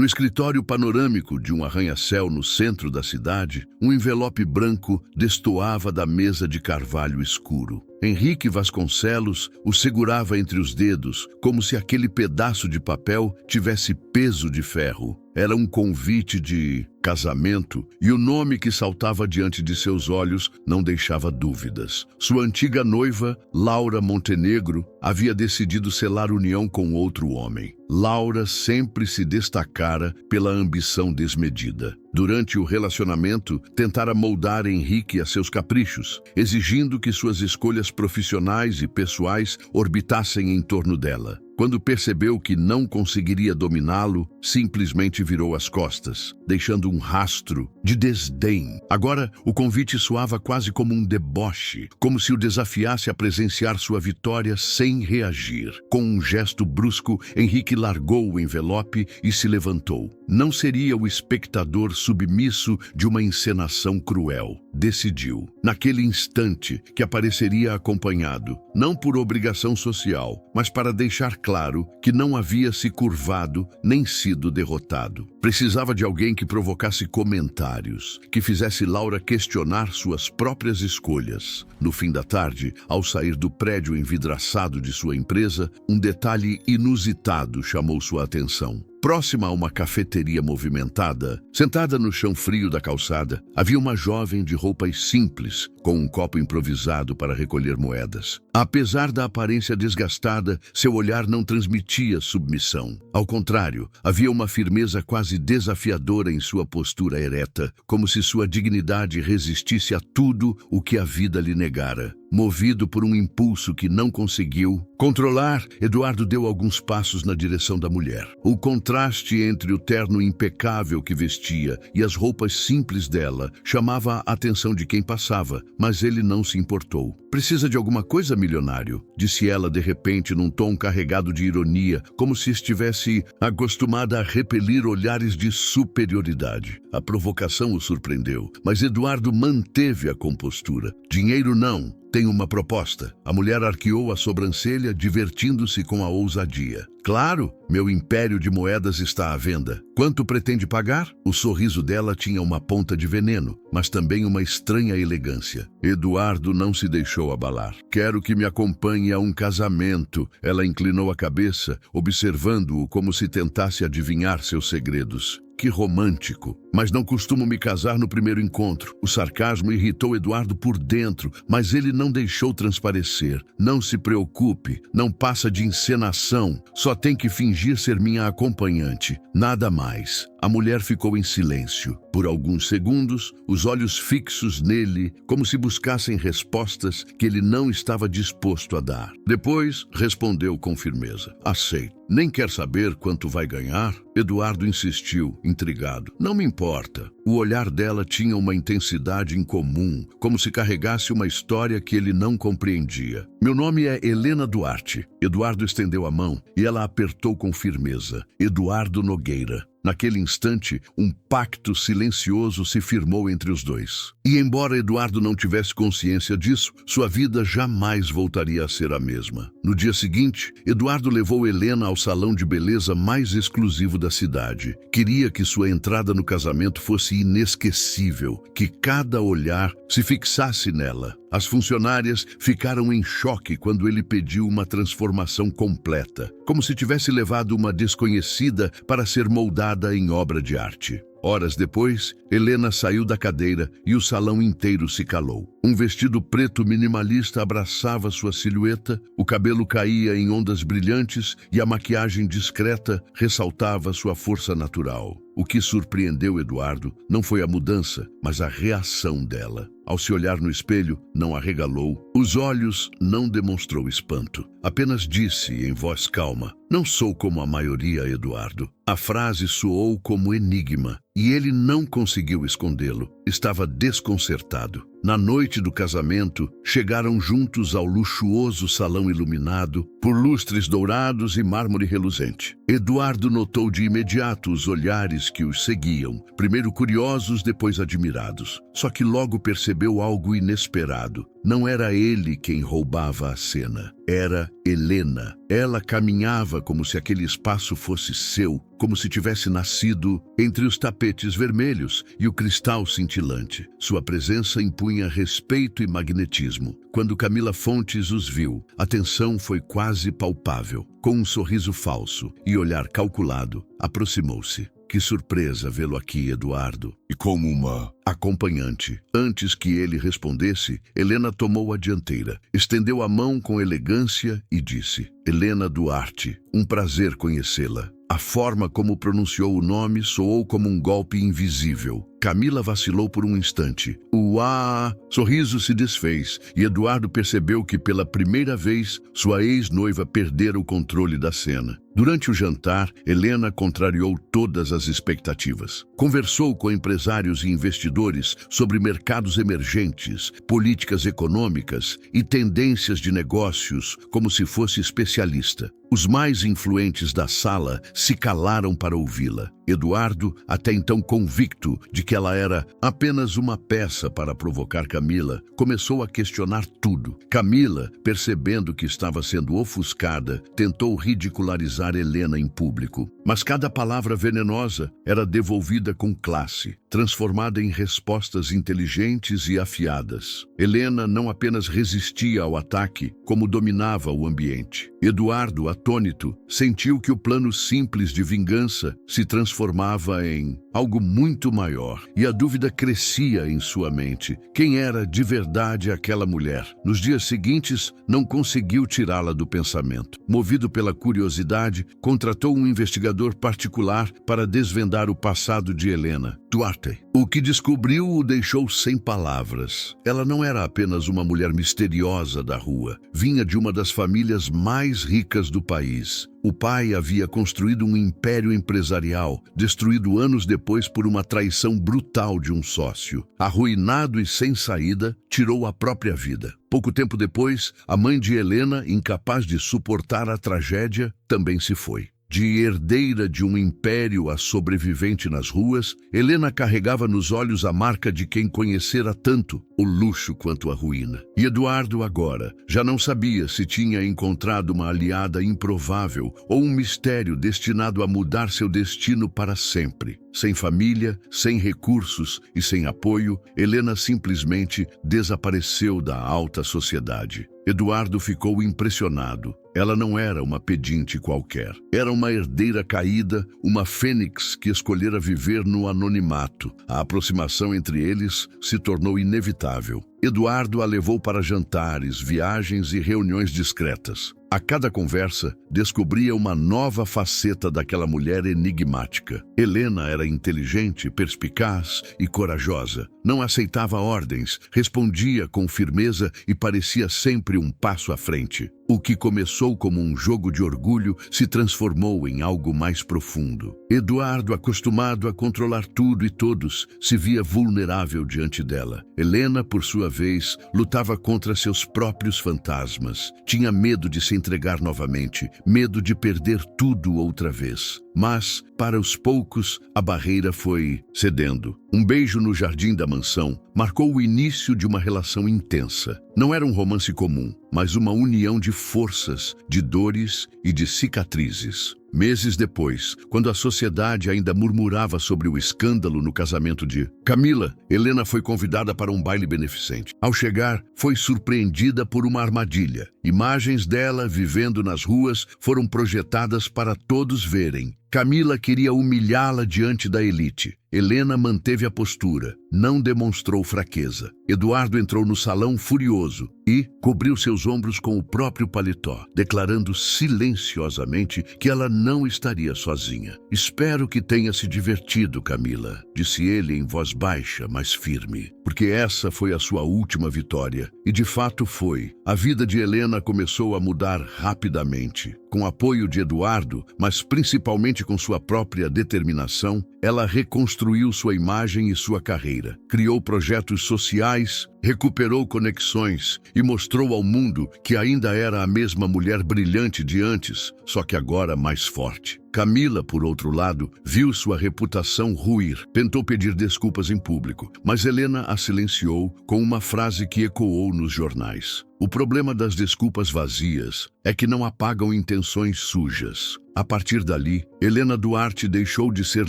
No escritório panorâmico de um arranha-céu no centro da cidade, um envelope branco destoava da mesa de carvalho escuro. Henrique Vasconcelos o segurava entre os dedos, como se aquele pedaço de papel tivesse peso de ferro. Era um convite de casamento e o nome que saltava diante de seus olhos não deixava dúvidas. Sua antiga noiva, Laura Montenegro, havia decidido selar união com outro homem. Laura sempre se destacara pela ambição desmedida. Durante o relacionamento, tentara moldar Henrique a seus caprichos, exigindo que suas escolhas profissionais e pessoais orbitassem em torno dela. Quando percebeu que não conseguiria dominá-lo, simplesmente virou as costas, deixando um rastro de desdém. Agora, o convite soava quase como um deboche, como se o desafiasse a presenciar sua vitória sem reagir. Com um gesto brusco, Henrique largou o envelope e se levantou. Não seria o espectador submisso de uma encenação cruel. Decidiu, naquele instante, que apareceria acompanhado, não por obrigação social, mas para deixar claro que não havia se curvado nem sido derrotado. Precisava de alguém que provocasse comentários, que fizesse Laura questionar suas próprias escolhas. No fim da tarde, ao sair do prédio envidraçado de sua empresa, um detalhe inusitado chamou sua atenção. Próxima a uma cafeteria movimentada, sentada no chão frio da calçada, havia uma jovem de roupas simples, com um copo improvisado para recolher moedas. Apesar da aparência desgastada, seu olhar não transmitia submissão. Ao contrário, havia uma firmeza quase desafiadora em sua postura ereta, como se sua dignidade resistisse a tudo o que a vida lhe negara. Movido por um impulso que não conseguiu controlar, Eduardo deu alguns passos na direção da mulher. O contraste entre o terno impecável que vestia e as roupas simples dela chamava a atenção de quem passava, mas ele não se importou. "Precisa de alguma coisa, milionário?", disse ela de repente num tom carregado de ironia, como se estivesse acostumada a repelir olhares de superioridade. A provocação o surpreendeu, mas Eduardo manteve a compostura. "Dinheiro não. Tenho uma proposta." A mulher arqueou a sobrancelha, divertindo-se com a ousadia. "Claro, meu império de moedas está à venda. Quanto pretende pagar?" O sorriso dela tinha uma ponta de veneno, mas também uma estranha elegância. Eduardo não se deixou abalar. "Quero que me acompanhe a um casamento." Ela inclinou a cabeça, observando-o como se tentasse adivinhar seus segredos. "Que romântico. Mas não costumo me casar no primeiro encontro." O sarcasmo irritou Eduardo por dentro, mas ele não deixou transparecer. "Não se preocupe, não passa de encenação. Só tem que fingir ser minha acompanhante. Nada mais." A mulher ficou em silêncio. Por alguns segundos, os olhos fixos nele, como se buscassem respostas que ele não estava disposto a dar. Depois, respondeu com firmeza: "Aceito." "Nem quer saber quanto vai ganhar?" Eduardo insistiu, intrigado. "Não me importa." O olhar dela tinha uma intensidade incomum, como se carregasse uma história que ele não compreendia. "Meu nome é Helena Duarte." Eduardo estendeu a mão e ela apertou com firmeza. "Eduardo Nogueira." Naquele instante, um pacto silencioso se firmou entre os dois. E embora Eduardo não tivesse consciência disso, sua vida jamais voltaria a ser a mesma. No dia seguinte, Eduardo levou Helena ao salão de beleza mais exclusivo da cidade. Queria que sua entrada no casamento fosse inesquecível, que cada olhar se fixasse nela. As funcionárias ficaram em choque quando ele pediu uma transformação completa, como se tivesse levado uma desconhecida para ser moldada em obra de arte. Horas depois, Helena saiu da cadeira e o salão inteiro se calou. Um vestido preto minimalista abraçava sua silhueta, o cabelo caía em ondas brilhantes e a maquiagem discreta ressaltava sua força natural. O que surpreendeu Eduardo não foi a mudança, mas a reação dela. Ao se olhar no espelho, não arregalou. Os olhos não demonstrou espanto. Apenas disse em voz calma: "Não sou como a maioria, Eduardo." A frase soou como enigma, e ele não conseguiu escondê-lo. Estava desconcertado. Na noite do casamento, chegaram juntos ao luxuoso salão iluminado, por lustres dourados e mármore reluzente. Eduardo notou de imediato os olhares que os seguiam, primeiro curiosos, depois admirados. Só que logo percebeu algo inesperado. Não era ele quem roubava a cena, era Helena. Ela caminhava como se aquele espaço fosse seu, como se tivesse nascido entre os tapetes vermelhos e o cristal cintilante. Sua presença impunha respeito e magnetismo. Quando Camila Fontes os viu, a tensão foi quase palpável. Com um sorriso falso e olhar calculado, aproximou-se. Que surpresa vê-lo aqui, Eduardo. E como uma acompanhante. Antes que ele respondesse, Helena tomou a dianteira, estendeu a mão com elegância e disse: Helena Duarte, um prazer conhecê-la. A forma como pronunciou o nome soou como um golpe invisível. Camila vacilou por um instante. Uá! Sorriso se desfez e Eduardo percebeu que pela primeira vez sua ex-noiva perdera o controle da cena. Durante o jantar, Helena contrariou todas as expectativas. Conversou com empresários e investidores sobre mercados emergentes, políticas econômicas e tendências de negócios, como se fosse especialista. Os mais influentes da sala se calaram para ouvi-la. Eduardo, até então convicto de que ela era apenas uma peça para provocar Camila, começou a questionar tudo. Camila, percebendo que estava sendo ofuscada, tentou ridicularizar Helena em público. Mas cada palavra venenosa era devolvida com classe, transformada em respostas inteligentes e afiadas. Helena não apenas resistia ao ataque, como dominava o ambiente. Eduardo, atônito, sentiu que o plano simples de vingança se transformava em algo muito maior, e a dúvida crescia em sua mente. Quem era de verdade aquela mulher? Nos dias seguintes, não conseguiu tirá-la do pensamento. Movido pela curiosidade, contratou um investigador particular para desvendar o passado de Helena Duarte. O que descobriu o deixou sem palavras. Ela não era apenas uma mulher misteriosa da rua. Vinha de uma das famílias mais ricas do país. O pai havia construído um império empresarial, destruído anos depois por uma traição brutal de um sócio. Arruinado e sem saída, tirou a própria vida. Pouco tempo depois, a mãe de Helena, incapaz de suportar a tragédia, também se foi. De herdeira de um império a sobrevivente nas ruas, Helena carregava nos olhos a marca de quem conhecera tanto o luxo quanto a ruína. E Eduardo agora já não sabia se tinha encontrado uma aliada improvável ou um mistério destinado a mudar seu destino para sempre. Sem família, sem recursos e sem apoio, Helena simplesmente desapareceu da alta sociedade. Eduardo ficou impressionado. Ela não era uma pedinte qualquer. Era uma herdeira caída, uma fênix que escolhera viver no anonimato. A aproximação entre eles se tornou inevitável. Eduardo a levou para jantares, viagens e reuniões discretas. A cada conversa, descobria uma nova faceta daquela mulher enigmática. Helena era inteligente, perspicaz e corajosa. Não aceitava ordens, respondia com firmeza e parecia sempre um passo à frente. O que começou como um jogo de orgulho se transformou em algo mais profundo. Eduardo, acostumado a controlar tudo e todos, se via vulnerável diante dela. Helena, por sua vez, lutava contra seus próprios fantasmas. Tinha medo de se entregar novamente, medo de perder tudo outra vez. Mas, para os poucos, a barreira foi cedendo. Um beijo no jardim da mansão marcou o início de uma relação intensa. Não era um romance comum, mas uma união de forças, de dores e de cicatrizes. Meses depois, quando a sociedade ainda murmurava sobre o escândalo no casamento de Camila, Helena foi convidada para um baile beneficente. Ao chegar, foi surpreendida por uma armadilha. Imagens dela vivendo nas ruas foram projetadas para todos verem. Camila queria humilhá-la diante da elite. Helena manteve a postura, não demonstrou fraqueza. Eduardo entrou no salão furioso e cobriu seus ombros com o próprio paletó, declarando silenciosamente que ela não estaria sozinha. Espero que tenha se divertido, Camila, disse ele em voz baixa, mas firme, porque essa foi a sua última vitória. E de fato foi. A vida de Helena começou a mudar rapidamente. Com o apoio de Eduardo, mas principalmente com sua própria determinação, ela reconstruiu sua imagem e sua carreira. Criou projetos sociais, recuperou conexões e mostrou ao mundo que ainda era a mesma mulher brilhante de antes, só que agora mais forte. Camila, por outro lado, viu sua reputação ruir. Tentou pedir desculpas em público, mas Helena a silenciou com uma frase que ecoou nos jornais. O problema das desculpas vazias é que não apagam intenções sujas. A partir dali, Helena Duarte deixou de ser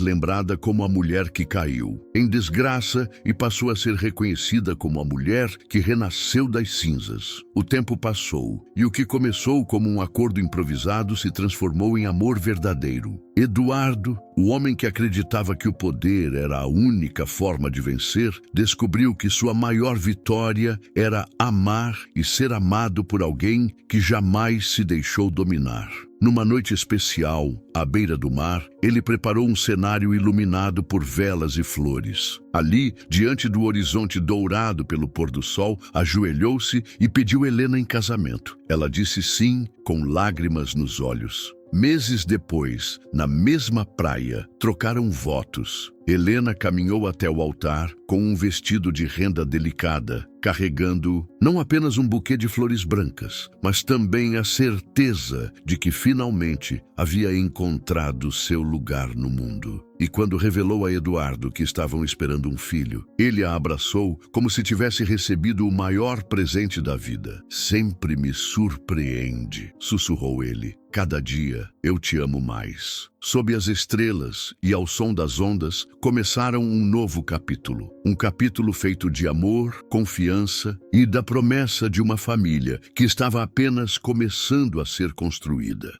lembrada como a mulher que caiu em desgraça e passou a ser reconhecida como a mulher que renasceu das cinzas. O tempo passou e o que começou como um acordo improvisado se transformou em amor verdadeiro. Eduardo, o homem que acreditava que o poder era a única forma de vencer, descobriu que sua maior vitória era amar e ser amado por alguém que jamais se deixou dominar. Numa noite especial, à beira do mar, ele preparou um cenário iluminado por velas e flores. Ali, diante do horizonte dourado pelo pôr do sol, ajoelhou-se e pediu Helena em casamento. Ela disse sim, com lágrimas nos olhos. Meses depois, na mesma praia, trocaram votos. Helena caminhou até o altar com um vestido de renda delicada, carregando não apenas um buquê de flores brancas, mas também a certeza de que finalmente havia encontrado seu lugar no mundo. E quando revelou a Eduardo que estavam esperando um filho, ele a abraçou como se tivesse recebido o maior presente da vida. Sempre me surpreende, sussurrou ele. Cada dia eu te amo mais. Sob as estrelas e ao som das ondas, começaram um novo capítulo. Um capítulo feito de amor, confiança e da promessa de uma família que estava apenas começando a ser construída.